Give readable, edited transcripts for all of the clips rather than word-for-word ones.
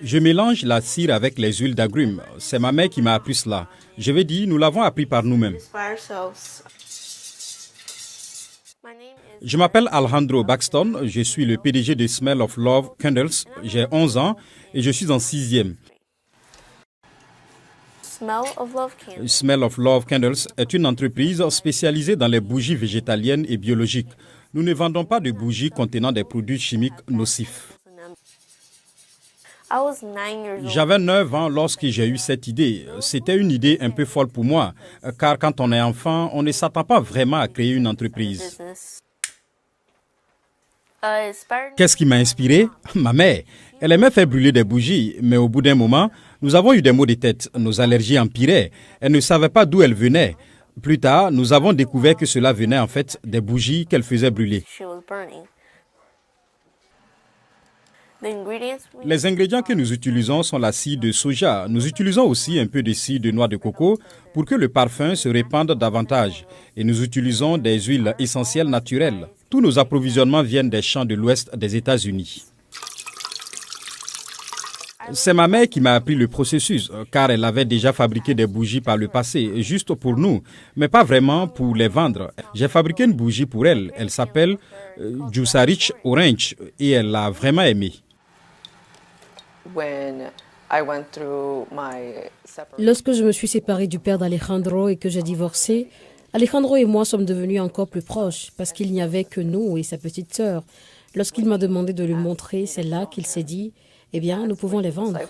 Je mélange la cire avec les huiles d'agrumes. C'est ma mère qui m'a appris cela. Je vais dire, nous l'avons appris par nous-mêmes. Je m'appelle Alejandro Baxton. Je suis le PDG de Smell of Love Candles. J'ai 11 ans et je suis en 6e. Smell of Love Candles est une entreprise spécialisée dans les bougies végétaliennes et biologiques. Nous ne vendons pas de bougies contenant des produits chimiques nocifs. J'avais 9 ans lorsque j'ai eu cette idée. C'était une idée un peu folle pour moi, car quand on est enfant, on ne s'attend pas vraiment à créer une entreprise. Qu'est-ce qui m'a inspiré? Ma mère. Elle aimait faire brûler des bougies, mais au bout d'un moment, nous avons eu des maux de tête. Nos allergies empiraient. Elle ne savait pas d'où elles venaient. Plus tard, nous avons découvert que cela venait en fait des bougies qu'elle faisait brûler. Les ingrédients que nous utilisons sont la cire de soja. Nous utilisons aussi un peu de cire de noix de coco pour que le parfum se répande davantage. Et nous utilisons des huiles essentielles naturelles. Tous nos approvisionnements viennent des champs de l'ouest des États-Unis. C'est ma mère qui m'a appris le processus, car elle avait déjà fabriqué des bougies par le passé, juste pour nous, mais pas vraiment pour les vendre. J'ai fabriqué une bougie pour elle. Elle s'appelle Juica Rich Orange et elle l'a vraiment aimée. Lorsque je me suis séparée du père d'Alejandro et que j'ai divorcé, Alejandro et moi sommes devenus encore plus proches parce qu'il n'y avait que nous et sa petite sœur. Lorsqu'il m'a demandé de lui montrer, c'est là qu'il s'est dit, eh bien, nous pouvons les vendre.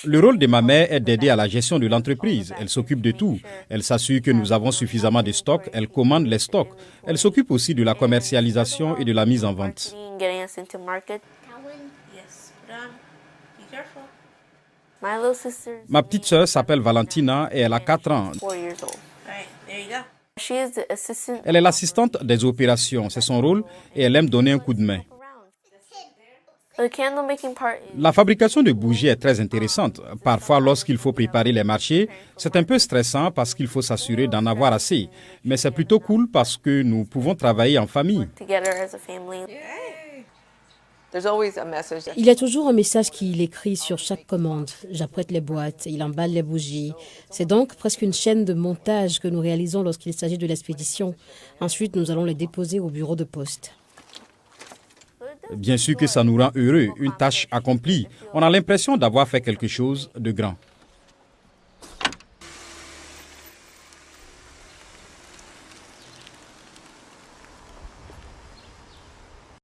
Le rôle de ma mère est d'aider à la gestion de l'entreprise. Elle s'occupe de tout. Elle s'assure que nous avons suffisamment de stocks. Elle commande les stocks. Elle s'occupe aussi de la commercialisation et de la mise en vente. Ma petite sœur s'appelle Valentina et elle a 4 ans. Elle est l'assistante des opérations. C'est son rôle et elle aime donner un coup de main. La fabrication de bougies est très intéressante. Parfois, lorsqu'il faut préparer les marchés, c'est un peu stressant parce qu'il faut s'assurer d'en avoir assez. Mais c'est plutôt cool parce que nous pouvons travailler en famille. Il y a toujours un message qu'il écrit sur chaque commande. J'apprête les boîtes, il emballe les bougies. C'est donc presque une chaîne de montage que nous réalisons lorsqu'il s'agit de l'expédition. Ensuite, nous allons les déposer au bureau de poste. Bien sûr que ça nous rend heureux, une tâche accomplie. On a l'impression d'avoir fait quelque chose de grand.